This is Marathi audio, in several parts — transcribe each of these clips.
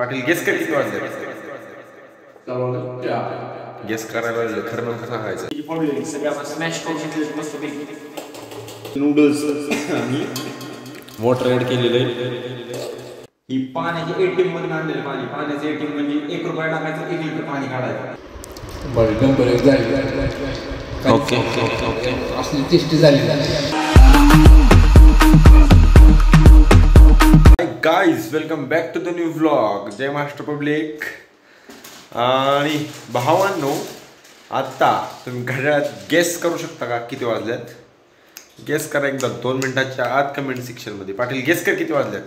पाटील गेस कर किती वाजले? गेस करायला लागलं खरं नव्हतं सांगायचं. नूडल्स आणि वॉटर ऍड केलेलं आहे. ही पाण्याची एटीएम मध्ये आणलेलं पाणी. पाण्याचं एटीएम म्हणजे 1 रुपया टाकायचं 1 लिटर पाणी काढायचं. ओके ओके ओके असली टेस्टी झाली. Guys welcome back to the new vlog. जय महाराष्ट्र पब्लिक. आणि भावांनो, आत्ता तुम्ही घड्याळात गेस करू शकता का किती वाजल्यात? गेस करा एकदा 2 मिनिटाच्या आत कमेंट सेक्शन मध्ये. पाटील गेस कर किती वाजल्यात?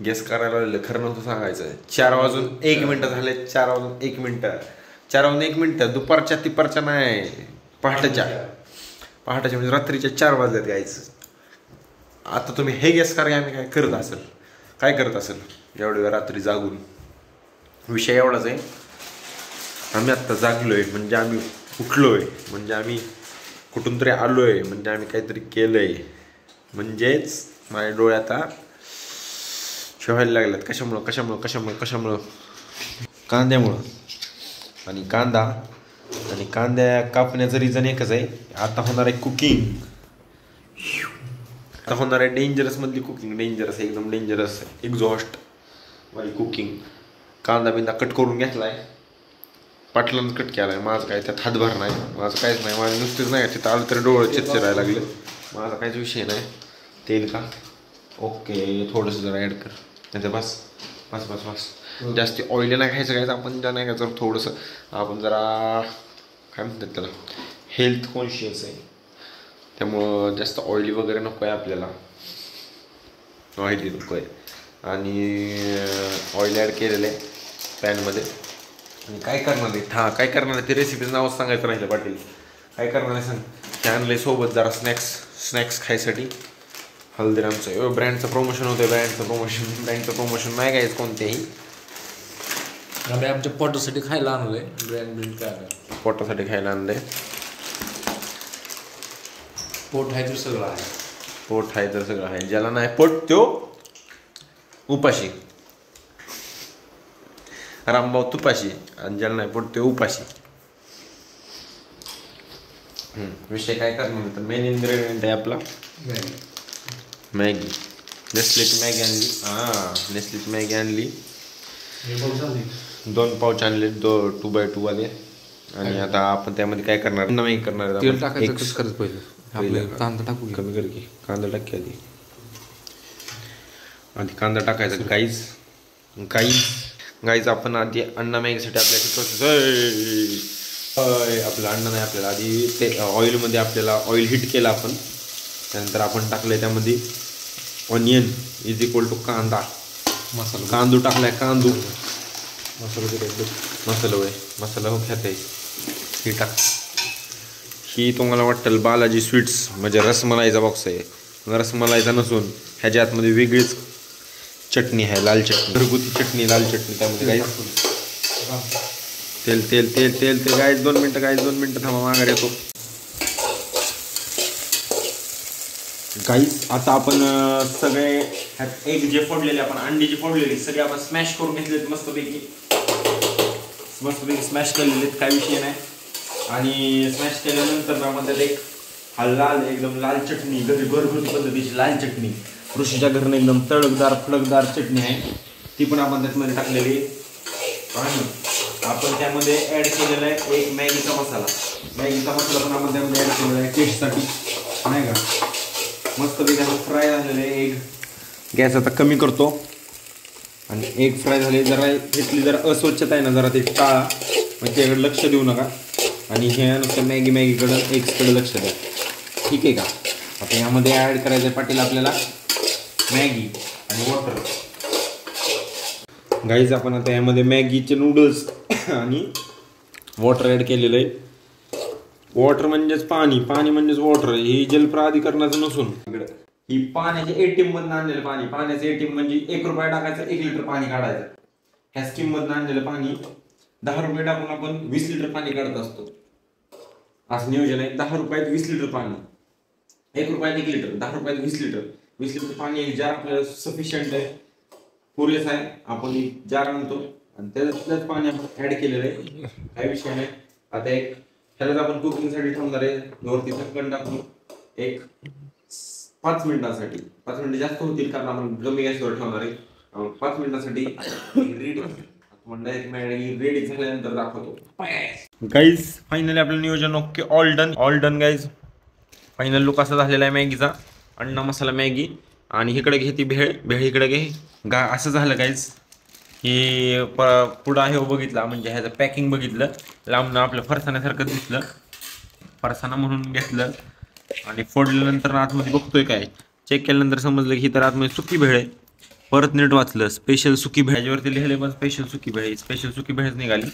गेस करायला लागलं खरं नव्हतं सांगायचं. 4 वाजून 1 मिनिट झाले. 4 वाजून 1 मिनिट. 4 वाजून 1 मिनिट. दुपारच्या तिपारच्या नाही, पहाटेच्या म्हणजे रात्रीच्या 4 वाजल्यात गायचं. आता तुम्ही हे गेस करा आम्ही काय करत असेल एवढ्या वेळ रात्री जागून. विषय एवढाच आहे, आम्ही आत्ता जागलोय म्हणजे आम्ही उठलोय, म्हणजे आम्ही कुठून तरी आलोय, म्हणजे आम्ही काहीतरी केलंय. म्हणजेच माझ्या डोळे आता शिवायला लागल्यात. कशामुळं कांद्यामुळं. आणि कांद्या कापण्याचं रिझन एकच आहे, आता होणार आहे कुकिंग. आता होणार आहे डेंजरस मधली कुकिंग. डेंजरस, एकदम डेंजरस एक्झॉस्ट वाली कुकिंग. कांदा बिंदा कट करून घेतलाय, पाटलानं कट केलाय. माझं काय त्यात हातभार नाही, माझं काहीच नाही. माझं नुसतेच नाही तिथं आलं तर डोळे चिरचिरायला लागले. माझा काहीच विषय नाही. तेल का ओके, थोडंसं जरा ॲड कर. नाही तर बस. जास्ती ऑइली नाही खायचं. काय आपण ज्या नाही का जर थोडंसं आपण जरा काय म्हणतात त्याला, हेल्थ कॉन्शियस आहे, त्यामुळं जास्त ऑइली वगैरे नको आहे आपल्याला. ऑइली नको आहे. आणि ऑइल ॲड केलेलं आहे पॅनमध्ये. आणि काय करणार आहे ते रेसिपीचं नावच सांगायचं राहिलं. पाटील काय करणार आहे सांग? ते आणले सोबत जरा स्नॅक्स खायसाठी. हल्दीरामचं ब्रँडचं प्रमोशन होतं. ब्रँडचं प्रमोशन नाही घ्यायचं कोणत्याही. आम्ही आमच्या पोटासाठी खायला आणलंय. ब्रँड काय पोटासाठी खायला आणलंय. पोट आहे तर सगळं आहे. ज्याला नाही पोट तो उपाशी. रामभाऊ तुपाशी. आणि ज्याला नाही पोट तो उपाशी. विषय काय करणार तर मेन इन्ग्रेडियंट आहे आपला मॅगी. नेस्लेची मॅगी आणली. 2 पाउच आणले 2x2 वाले. आणि आता आपण त्यामध्ये काय करणार, मॅगी करणार. तेल टाकायचं कसं करत पहिले कांदा टाकू. कमी कर की कांदा टाक आधी कांदा टाकायचा. गाईज आपण आधी अण्णा मॅगीसाठी आपलं अन्न नाही, आपल्याला आधी ते ऑइलमध्ये ऑइल हीट केलं आपण. त्यानंतर आपण टाकलंय त्यामध्ये ऑनियन इज इक्वल टू कांदा. कांदू टाकलाय. मसाला हो ख्यात आहे. ही टाक. ही तुम्हाला वाटेल बालाजी स्वीट्स म्हणजे रसमलाईचा बॉक्स आहे. रसमलाईचा नसून ह्याच्या आतमध्ये वेगळीच चटणी आहे, लाल चटणी, घरगुती चटणी, लाल चटणी. त्यामध्ये काही तेल गाईज 2 मिनटं थांबा, माघार येतो. गाईज आता आपण सगळे एग जे फोडलेले, आपण अंडी जी फोडलेली सगळे आपण स्मॅश करून घेतलेत. मस्तपैकी स्मॅश केलेले, काही विषय नाही. आणि स्मॅश केल्यानंतर आपण त्यात एक एकदम लाल चटणी, घरगुती पद्धतीची लाल चटणी, ऋषीच्या घरनं एकदम फडकदार चटणी आहे, ती पण आपण त्याच्यामध्ये टाकलेली. आणि आपण त्यामध्ये ॲड केलेला आहे एक मॅगीचा मसाला पण आपण त्यामध्ये ॲड केलेला आहे टेस्टसाठी, नाही का. मस्तपैकी आपण फ्राय झालेले एग. गॅस आता कमी करतो. आणि एग फ्राय झाले. जरा अस्वच्छता आहे ना, जरा ते टाळा, म्हणजे त्याकडे लक्ष देऊ नका. आणि हे नुसतं मॅगीकडं एग्सकडे लक्ष द्या, ठीक आहे का. आता यामध्ये ॲड करायचं आहे पाटील आपल्याला मॅगी आणि वॉटर. गाईज आपण आता यामध्ये मॅगीचे नूडल्स आणि वॉटर ॲड केलेलं आहे. वॉटर म्हणजेच पाणी म्हणजेच वॉटर. ही जलप्राधिकरणाचं नसून ही पाण्याच्या एटीएम मधून आणलेलं पाणी. पाण्याचं एटीएम म्हणजे 1 रुपया टाकायचं 1 लिटर पाणी काढायचं. ह्या स्कीम मधून आणलेलं पाणी 10 रुपये टाकून आपण 20 लिटर पाणी काढत असतो. असं नियोजन आहे. 10 रुपयात 20 लिटर पाणी, 1 रुपयात 1 लिटर, 10 रुपयात 20 लिटर पाणी. ज्या आपल्याला सफिशियंट आहे पुरेस आहे. आपण एक जार आणतो आणि त्याच्यातलंच पाणी आपण ऍड केलेलं आहे, काही विषय नाही. आता एक ह्यालाच आपण कुकिंगसाठी ठेवणार आहे. वरती झाकण टाकून एक 5 मिनिटांसाठी. 5 मिनिटं जास्त होतील कारण आपण कमी गॅसवर ठेवणार आहे. 5 मिनिटांसाठी रेडी रेडी झाल्यानंतर दाखवतो. गाईज फायनली आपलं नियोजन okay, all done guys. Final look असा झालेला आहे मॅगीचा. अण्णा मसाला मॅगी आणि इकडे घे ती भेळ इकडे घे. असं झालं गाईज की पुढं आहे बघितला, म्हणजे ह्याचं पॅकिंग बघितलं, लांबनं आपलं फरसाण्यासारखं दिसलं, फरसाणा म्हणून घेतलं आणि फोडल्यानंतर आतमध्ये बघतोय काय, चेक केल्यानंतर समजलं की ही तर आतमध्ये सुकी भेळ आहे. परत नीट वाचलं, स्पेशल सुकी भेळ. ह्याच्यावरती लिहिले पण स्पेशल सुकी भेळ, स्पेशल सुकी भेळच निघाली.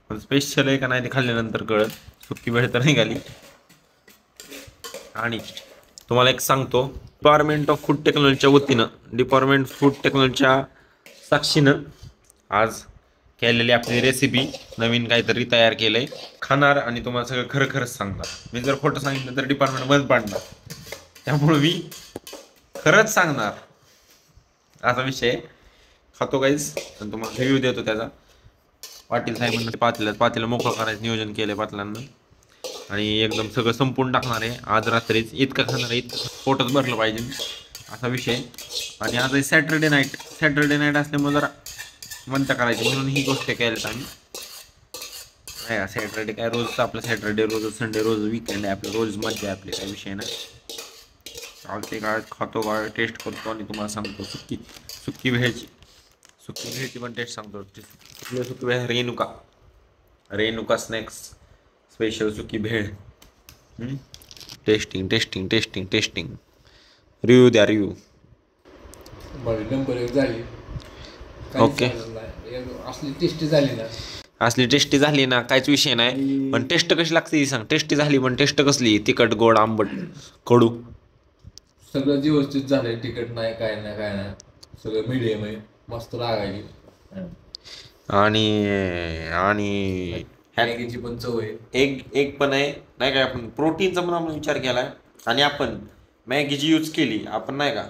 पण स्पेशल आहे का नाही ते खाल्ल्यानंतर कळत, सुकी भेळ तर निघाली. आणि तुम्हाला एक सांगतो, डिपार्टमेंट ऑफ फूड टेक्नॉलॉजीच्या वतीनं, डिपार्टमेंट फूड टेक्नॉलॉजीच्या साक्षीनं आज केलेली आपली रेसिपी नवीन काहीतरी तयार केलंय, खाणार आणि तुम्हाला सगळं खरं खरंच सांगणार. मी जर खोटं सांगितलं तर डिपार्टमेंट बंद पाडणार, त्यामुळे मी खरंच सांगणार असा विषय. खातो गाईज आणि तुम्हाला रिव्ह्यू देतो त्याचा. पाटील साहेबांना पातेलं मोकळं करायचं नियोजन केलंय पाटलांना आणि एकदम सगळं संपून टाकणार आहे आज रात्रीच. इतकं खाणार आहे, इतकं पोटच भरलं पाहिजे असा विषय. आणि आज सॅटर्डे नाईट असल्यामुळे जरा म्हणता करायची म्हणून ही गोष्ट केल्यात आम्ही. नाही सॅटर्डे काय रोजचं आपलं, सॅटर्डे रोज संडे रोज वीकेंड आहे आपलं, रोज मजा आहे आपली, काही विषय नाही. चालते काय खातो काय टेस्ट करतो आणि तुम्हाला सांगतो. सुकी भेळची पण टेस्ट सांगतो. सुकी भेळ रेणुका स्नॅक्स स्पेशल सुकी भेळ. टेस्टिंग रिव्ह्यू द्या रिव्ह्यू. नंबर 1 झाली. ओके, असली टेस्टी झाली ना, काहीच विषय नाही. पण टेस्ट कशी लागते सांग. टेस्टी झाली पण टेस्ट कसली, तिखट गोड आंबट कडू सगळं व्यवस्थित झालंय. तिखट नाही काय नाही सगळं मीडियम आहे, मस्त लागायची. आणि मॅगीची पण चव आहे. एक पण आहे नाही काय. आपण प्रोटीनचा पण आपण विचार केलाय आणि आपण मॅगीची यूज केली आपण नाही का,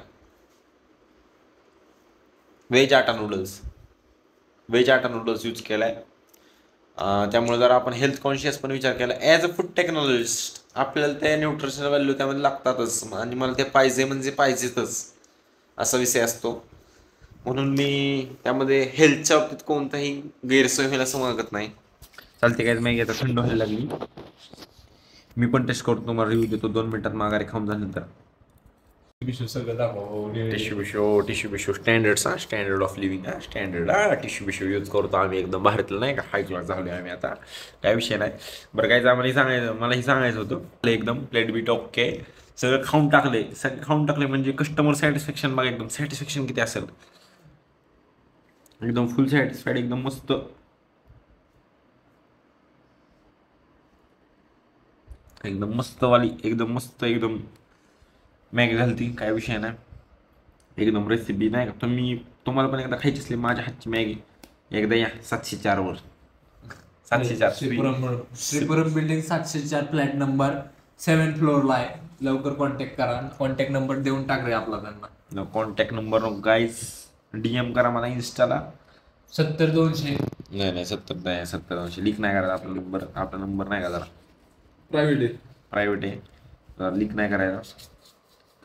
व्हेज आटा नूडल्स यूज केलाय. त्यामुळे जर आपण हेल्थ कॉन्शियस पण विचार केला ॲज अ फूड टेक्नॉलॉजिस्ट, आपल्याला त्या न्यूट्रिशनल व्हॅल्यू त्यामध्ये लागतातच आणि मला ते पाहिजे म्हणजे पाहिजेतच असा विषय असतो. म्हणून मी त्यामध्ये हेल्थच्या बाबतीत कोणताही गैरसोय व्हायला समजत नाही. चालते काय मॅगी आता थंड व्हायला लागली. मी पण टेस्ट करतो, तुम्हाला रिव्ह्यू देतो 2 मिनिटात माघारी खाऊन झाल्यानंतर. टिश्यू बिशू स्टँडर्ड ऑफ लिव्हिंग टिश्यू बिशू यूज करतो आम्ही. एकदम भारतला नाही का, हाय क्लास झालोय आम्ही आता, काय विषय नाही. बरं काय मलाही सांगायचं होतं. एकदम प्लेट बीट ओके, सगळं खाऊन टाकले म्हणजे कस्टमर सॅटिस्फॅक्शन बघा, एकदम सॅटिस्फॅक्शन किती असेल, एकदम फुल सॅटिस्फाईड, एकदम मस्त. एकदम मस्त मॅगी झाली ती, काय विषय नाही. एकदम रेसिपी नाही का, तुम्हाला पण एकदा खायची असली माझ्या हातची मॅगी, एकदा या 704 वर. 704 श्रीपुरम बिल्डिंग 704 फ्लॅट नंबर 7 फ्लोअरला आहे. लवकर कॉन्टॅक्ट करा. कॉन्टॅक्ट नंबर देऊन टाक रे आपला त्यांना. कॉन्टॅक्ट नंबर गाईज DM करा मला इन्स्टाला. 70200 नाही 70200 लीक नाही करायचा आपला नंबर नाही का, जरा प्रायव्हेट आहे, जरा लीक नाही करायचा.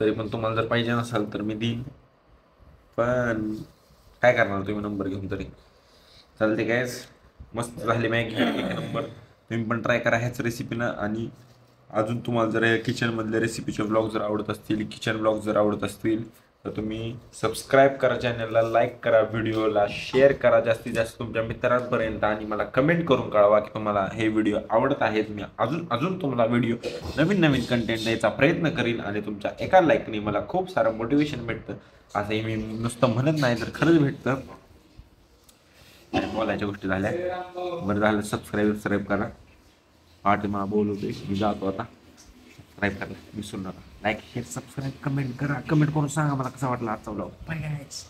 तरी पण तुम्हाला जर पाहिजे नसाल तर मी देईन, पण काय करणार तुम्ही नंबर घेऊन तरी. चालते काय, मस्त झाली मॅगी एक नंबर. तुम्ही पण ट्राय करा ह्याच रेसिपीनं. आणि अजून तुम्हाला जर किचनमधले रेसिपीचे ब्लॉग जर आवडत असतील, किचन ब्लॉग जर आवडत असतील तर तुम्ही सबस्क्राईब करा चॅनलला, लाईक करा, व्हिडिओला शेअर करा जास्तीत जास्त तुमच्या मित्रांपर्यंत आणि मला कमेंट करून कळवा की तुम्हाला हे व्हिडिओ आवडत आहेत. मी अजून तुम्हाला व्हिडिओ नवीन कंटेंट द्यायचा प्रयत्न करीन आणि तुमच्या एका लाईकने मला खूप सारं मोटिवेशन भेटतं. असंही मी नुसतं म्हणत नाही तर खरंच भेटतं. बोलायच्या गोष्टी झाल्या, बरं झालं. सबस्क्राईब करा. मला बोलवतोय, मी जातो आता. सबस्क्राईब करा विसरू नका. लाईक शेअर सबस्क्राईब कमेंट करा. कमेंट करून सांगा मला कसा वाटला आजचा व्लॉग. Bye guys.